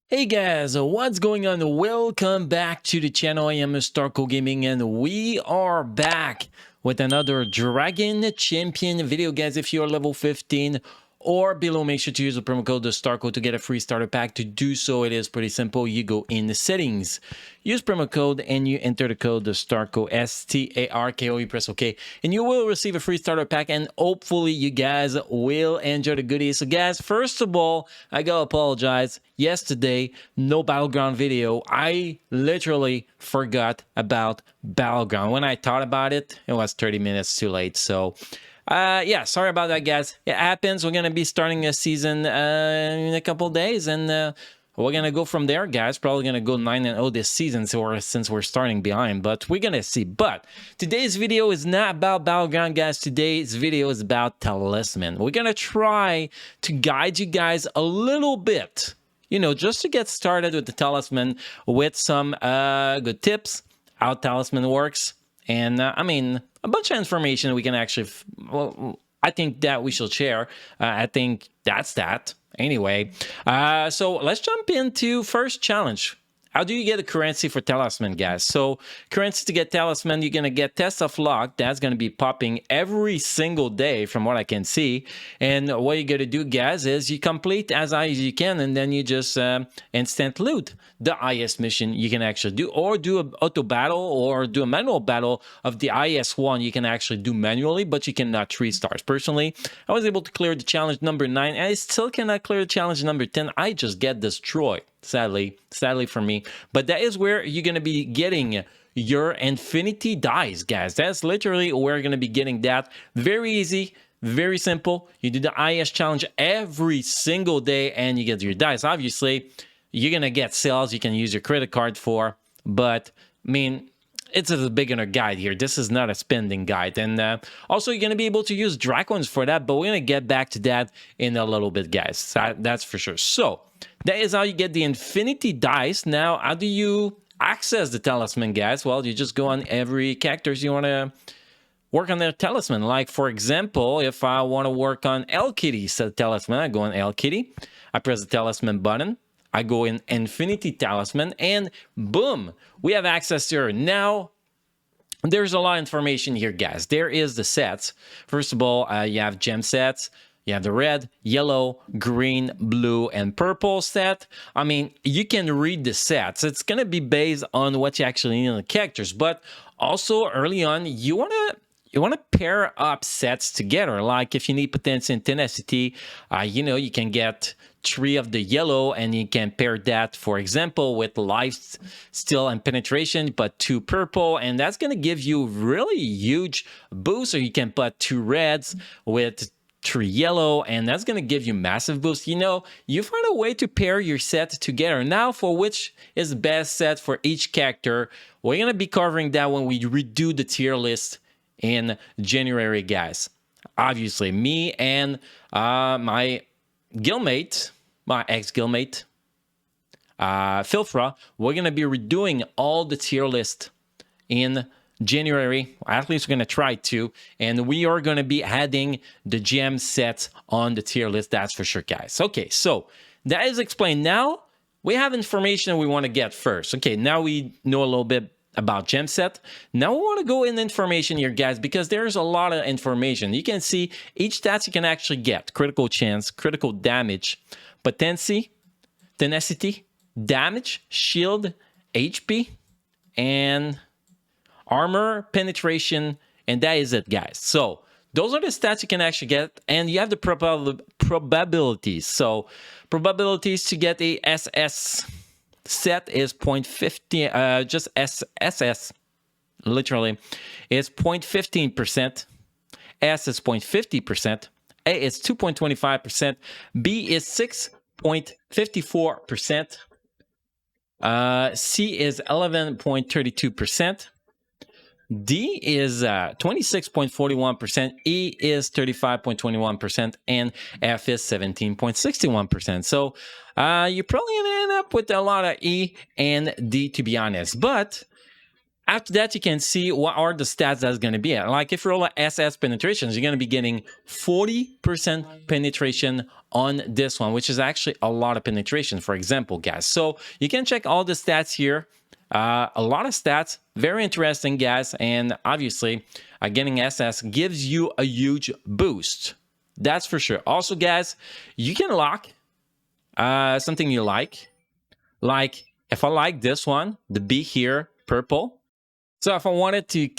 Hey guys, what's going on? Welcome back to the channel. I am Starco Gaming and we are back with another Dragon Champion video. Guys, if you're level 15 or below, make sure to use the promo code Starco to get a free starter pack. To do so, it is pretty simple. You go in the settings, use promo code, and you enter the code Starco, STARKO. You press OK, and you will receive a free starter pack. And hopefully, you guys will enjoy the goodies. So, guys, first of all, I gotta apologize. Yesterday, no Battleground video. I literally forgot about Battleground. When I thought about it, it was 30 minutes too late. So, yeah, sorry about that, guys. It happens. We're gonna be starting a season in a couple days, and we're gonna go from there, guys. Probably gonna go 9-0 this season, since we're starting behind, but we're gonna see. But today's video is not about Battleground, guys. Today's video is about Talisman. We're gonna try to guide you guys a little bit, you know, just to get started with the Talisman with some good tips, how Talisman works, and I mean, a bunch of information we can actually, well, I think that we should share. I think that's that. Anyway, so let's jump into first challenge. How do you get a currency for Talisman, guys? So currency to get Talisman, you're going to get Test of Luck. That's going to be popping every single day from what I can see. And what you got to do, guys, is you complete as high as you can, and then you just instant loot the highest mission you can actually do, or do an auto battle or do a manual battle of the highest one you can actually do manually, but you cannot 3 stars. Personally, I was able to clear the challenge number 9, and I still cannot clear the challenge number 10. I just get destroyed. Sadly for me. But that is where you're going to be getting your infinity dice, guys. That's literally where you're going to be getting that. Very easy, very simple. You do the highest challenge every single day and you get your dice. Obviously, you're going to get sales you can use your credit card for, but I mean, it's a beginner guide here. This is not a spending guide. And also, you're going to be able to use Dracons for that, but we're going to get back to that in a little bit, guys. That's for sure. So that is how you get the infinity dice. Now, how do you access the Talisman, guys? Well, you just go on every characters you want to work on their Talisman. Like, for example, if I want to work on El Kitty's Talisman, I go on El Kitty. I press the Talisman button. I go in Infinity Talisman, and boom, we have access to her. Now, there's a lot of information here, guys. There is the sets. First of all, you have gem sets. You have the red, yellow, green, blue, and purple set. I mean, you can read the sets. It's going to be based on what you actually need in the characters. But also, early on, you want to pair up sets together. Like if you need potency and tenacity, you know, you can get 3 of the yellow and you can pair that, for example, with life steal and penetration, but 2 purple, and that's going to give you really huge boost. Or you can put 2 reds with 3 yellow, and that's going to give you massive boost. You know, you find a way to pair your set together. Now, for which is the best set for each character, we're going to be covering that when we redo the tier list in January, guys. Obviously, me and my guildmate, my ex-guildmate, Filfra, we're going to be redoing all the tier list in January. At least we're going to try to. And we are going to be adding the gem sets on the tier list. That's for sure, guys. Okay, so that is explained. Now, we have information we want to get first. Okay, now we know a little bit about gem set. Now we want to go in information here, guys, because there's a lot of information. You can see each stats you can actually get: critical chance, critical damage, potency, tenacity, damage, shield, HP, and armor, penetration, and that is it, guys. So those are the stats you can actually get, and you have the probabilities. So probabilities to get a SS set is 0.50, just SS, literally, is 0.15%, S is 0.50%, A is 2.25%, B is 6.54%, C is 11.32%, D is 26.41%, E is 35.21%, and F is 17.61%. So you're probably going to end up with a lot of E and D, to be honest. But After that, you can see what are the stats that's going to be at. Like if you roll a SS penetrations, you're going to be getting 40% penetration on this one, which is actually a lot of penetration, for example, guys. So you can check all the stats here. A lot of stats, very interesting, guys. And obviously, getting SS gives you a huge boost. That's for sure. Also, guys, you can lock something you like. Like if I like this one, the B here, purple. So if I wanted to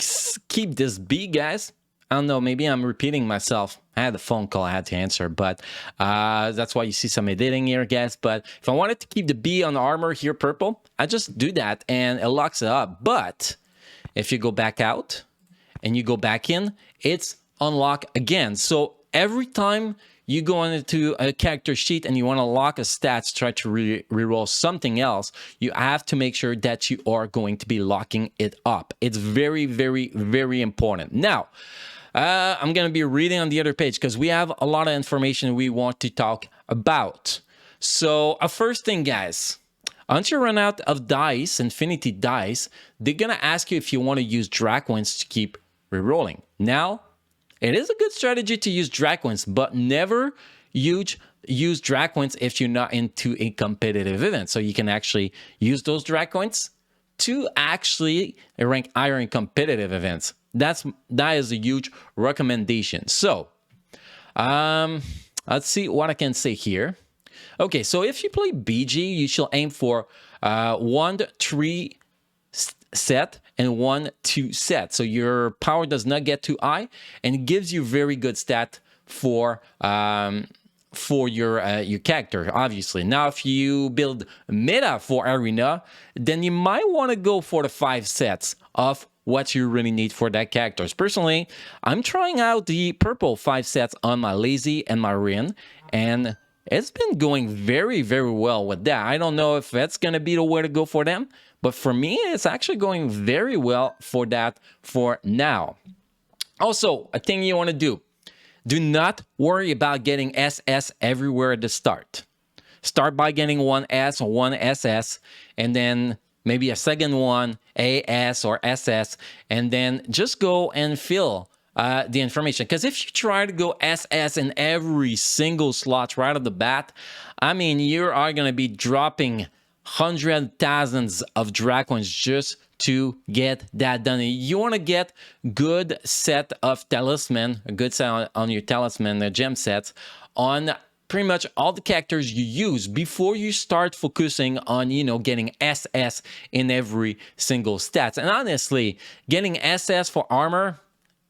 keep this B, guys, I don't know, maybe I'm repeating myself. I had a phone call I had to answer, but that's why you see some editing here, guys. But if I wanted to keep the B on the armor here purple, I just do that and it locks it up. But if you go back out and you go back in, it's unlocked again. So every time you go into a character sheet and you want to lock a stats, try to reroll something else, you have to make sure that you are going to be locking it up. It's very, very, very important. Now, I'm going to be reading on the other page because we have a lot of information we want to talk about. So, first thing, guys, once you run out of dice, infinity dice, they're going to ask you if you want to use Dracoins to keep rerolling. Now, it is a good strategy to use Dracoins, but never use Dracoins if you're not into a competitive event. So you can actually use those Dracoins to actually rank higher in competitive events. That is a huge recommendation. So let's see what I can say here. Okay, so if you play BG, you should aim for 1-3 set and 1-2 set, so your power does not get too high, and it gives you very good stat for your character, obviously. Now, if you build meta for arena, then you might want to go for the 5 sets of what you really need for that character. Personally, I'm trying out the purple 5 sets on my Lazy and my Rin, and it's been going very, very well with that. I don't know if that's going to be the way to go for them, but for me, it's actually going very well for that for now. Also, a thing you want to do not worry about getting SS everywhere at the start. Start by getting one S or one SS, and then maybe a second one, AS or SS, and then just go and fill the information. Because if you try to go SS in every single slot right off the bat, I mean, you are going to be dropping hundreds, thousands of Dracoins just to get that done. You want to get good set of talisman, a good set on your talisman, the gem sets, on pretty much all the characters you use before you start focusing on, you know, getting SS in every single stats. And honestly, getting SS for armor,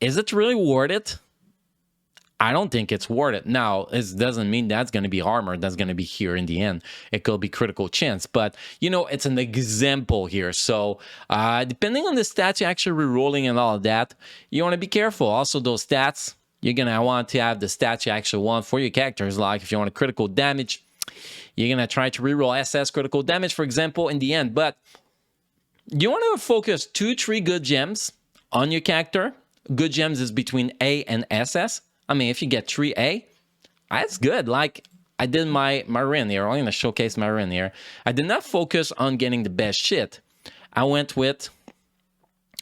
is it really worth it? I don't think it's worth it. Now, it doesn't mean that's going to be armor. That's going to be here in the end. It could be critical chance. But, you know, it's an example here. So, depending on the stats you're actually rerolling and all of that, you want to be careful. Also, those stats, you're going to want to have the stats you actually want for your characters. Like, if you want a critical damage, you're going to try to reroll SS critical damage, for example, in the end. But you want to focus 2-3 good gems on your character. Good gems is between A and SS. I mean, if you get 3A, that's good. Like, I did my Rin here. I'm going to showcase my Rin here. I did not focus on getting the best shit. I went with...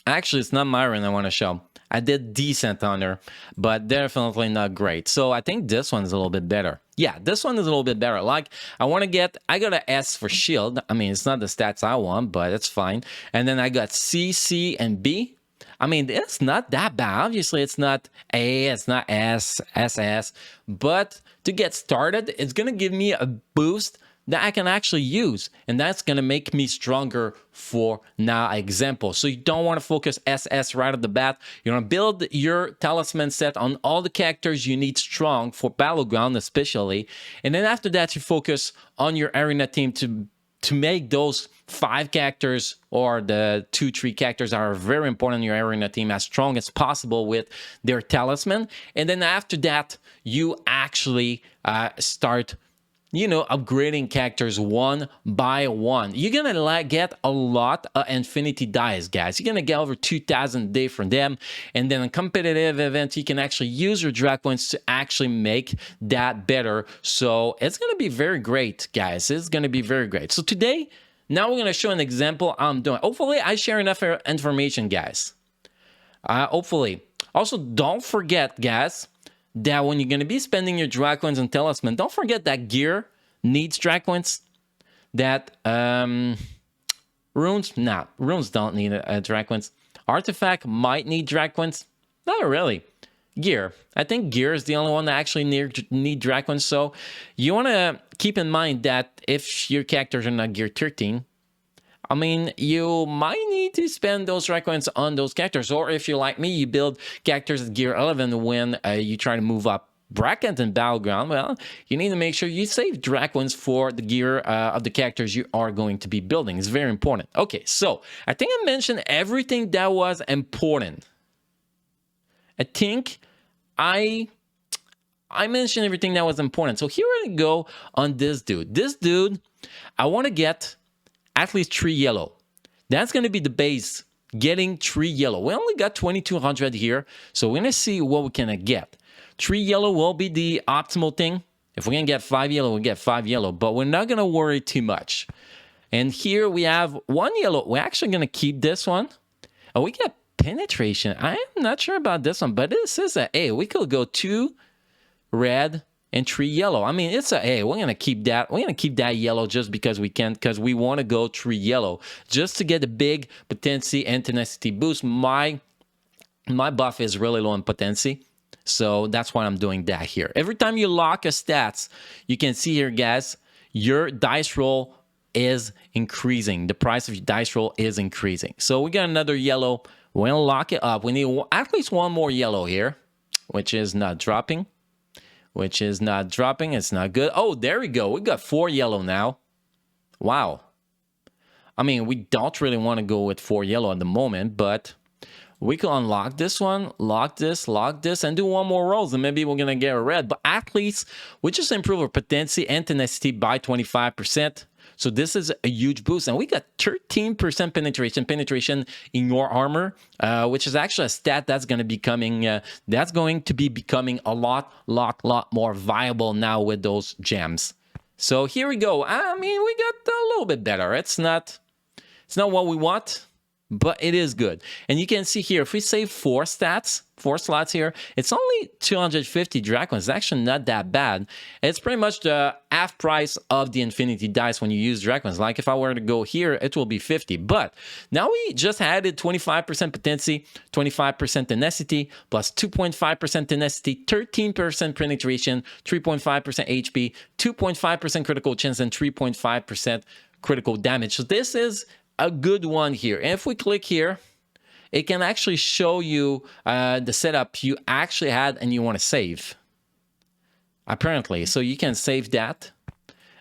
Actually, it's not my Rin I want to show. I did decent on her, but definitely not great. So I think this one is a little bit better. Yeah, this one is a little bit better. Like, I got an S for shield. I mean, it's not the stats I want, but it's fine. And then I got C, C, and B. I mean, it's not that bad. Obviously, it's not A, it's not S, SS. But to get started, it's going to give me a boost that I can actually use. And that's going to make me stronger for now example. So you don't want to focus SS right at the bat. You want to build your talisman set on all the characters you need strong for Battleground especially. And then after that, you focus on your arena team to make those 5 characters or the 2-3 characters that are very important in your arena team as strong as possible with their talisman. And then after that, you actually start, you know, upgrading characters one by one. You're gonna get a lot of infinity dice, guys. You're gonna get over 2,000 a day from them. And then in competitive events, you can actually use your Dracoins to actually make that better. So it's gonna be very great, guys. It's gonna be very great. So today, Now we're going to show an example I'm doing. Hopefully, I share enough information, guys. Hopefully. Also, don't forget, guys, that when you're going to be spending your Dracons and Talisman, don't forget that gear needs Dracons. That runes, runes don't need Dracons. Artifact might need Dracons. Not really. Gear. I think gear is the only one that actually need Dracons. So you want to keep in mind that if your characters are not gear 13, I mean, you might need to spend those Dracons on those characters. Or if you're like me, you build characters at gear 11 when you try to move up bracket and battleground. Well, you need to make sure you save Dracons for the gear of the characters you are going to be building. It's very important. Okay, so I think I mentioned everything that was important. I think I mentioned everything that was important. So here we go on this dude. This dude, I want to get at least 3 yellow. That's going to be the base, getting 3 yellow. We only got 2,200 here, so we're going to see what we can get. 3 yellow will be the optimal thing. If we're going to get 5 yellow, we'll get 5 yellow, but we're not going to worry too much. And here we have 1 yellow. We're actually going to keep this one. Oh, we get penetration. I'm not sure about this one, but this is a A. We could go 2 red and 3 yellow. I mean, it's a A. We're going to keep that. We're going to keep that yellow just because we can, because we want to go 3 yellow just to get a big potency and tenacity boost. My buff is really low in potency, so that's why I'm doing that here. Every time you lock a stats, you can see here, guys, your dice roll is increasing. The price of your dice roll is increasing. So we got another yellow. We're going to lock it up. We need at least 1 more yellow here, which is not dropping. It's not good. Oh, there we go. We got 4 yellow now. Wow. I mean, we don't really want to go with 4 yellow at the moment, but we can unlock this one, lock this, and do 1 more rolls, and maybe we're going to get a red. But at least we just improve our potency and tenacity by 25%. So this is a huge boost. And we got 13% penetration in your armor, which is actually a stat that's going to be becoming a lot more viable now with those gems. So here we go. I mean, we got a little bit better. It's not what we want, but it is good. And you can see here, if we save 4 slots here, it's only 250 Dracons. It's actually not that bad. It's pretty much the half price of the Infinity Dice when you use Dracons. Like if I were to go here, it will be 50. But now we just added 25% potency, 25% tenacity, plus 2.5% tenacity, 13% penetration, 3.5% HP, 2.5% critical chance, and 3.5% critical damage. So this is a good one here. And if we click here, it can actually show you the setup you actually had and you want to save, apparently. So you can save that,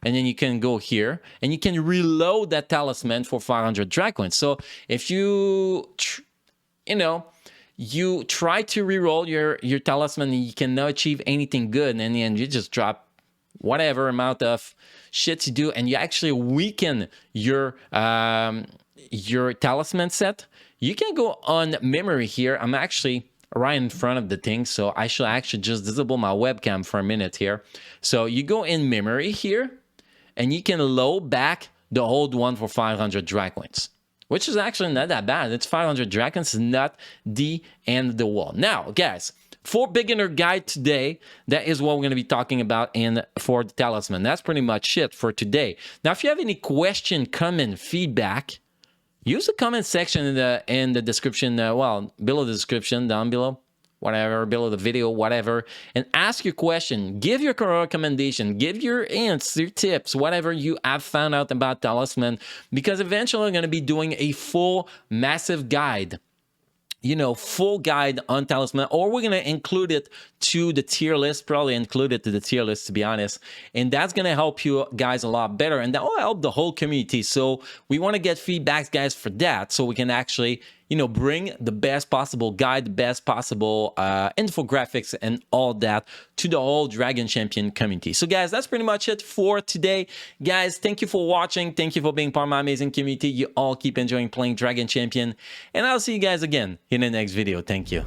and then you can go here and you can reload that talisman for 500 Dracons. So if you you try to reroll your talisman and you cannot achieve anything good, and in the end you just drop whatever amount of shit you do, and you actually weaken your talisman set, you can go on memory here. I'm actually right in front of the thing, so I should actually just disable my webcam for a minute here. So you go in memory here, and you can load back the old one for 500 Dracons, which is actually not that bad. It's 500 Dracons, not the end of the world. Now, guys, for beginner guide today, that is what we're going to be talking about for the talisman. That's pretty much it for today. Now, if you have any question, comment, feedback, use the comment section in the description, well, below the description, down below, whatever, below the video, whatever, and ask your question, give your recommendation, give your hints, your tips, whatever you have found out about talisman, because eventually I'm going to be doing a full, massive guide, full guide on talisman, or we're going to include it to the tier list, probably include it to the tier list, to be honest, and that's going to help you guys a lot better, and that will help the whole community. So we want to get feedbacks, guys, for that, so we can actually bring the best possible guide, the best possible infographics and all that to the whole Dragon Champion community. So guys, that's pretty much it for today. Guys, thank you for watching. Thank you for being part of my amazing community. You all keep enjoying playing Dragon Champion, and I'll see you guys again in the next video. Thank you.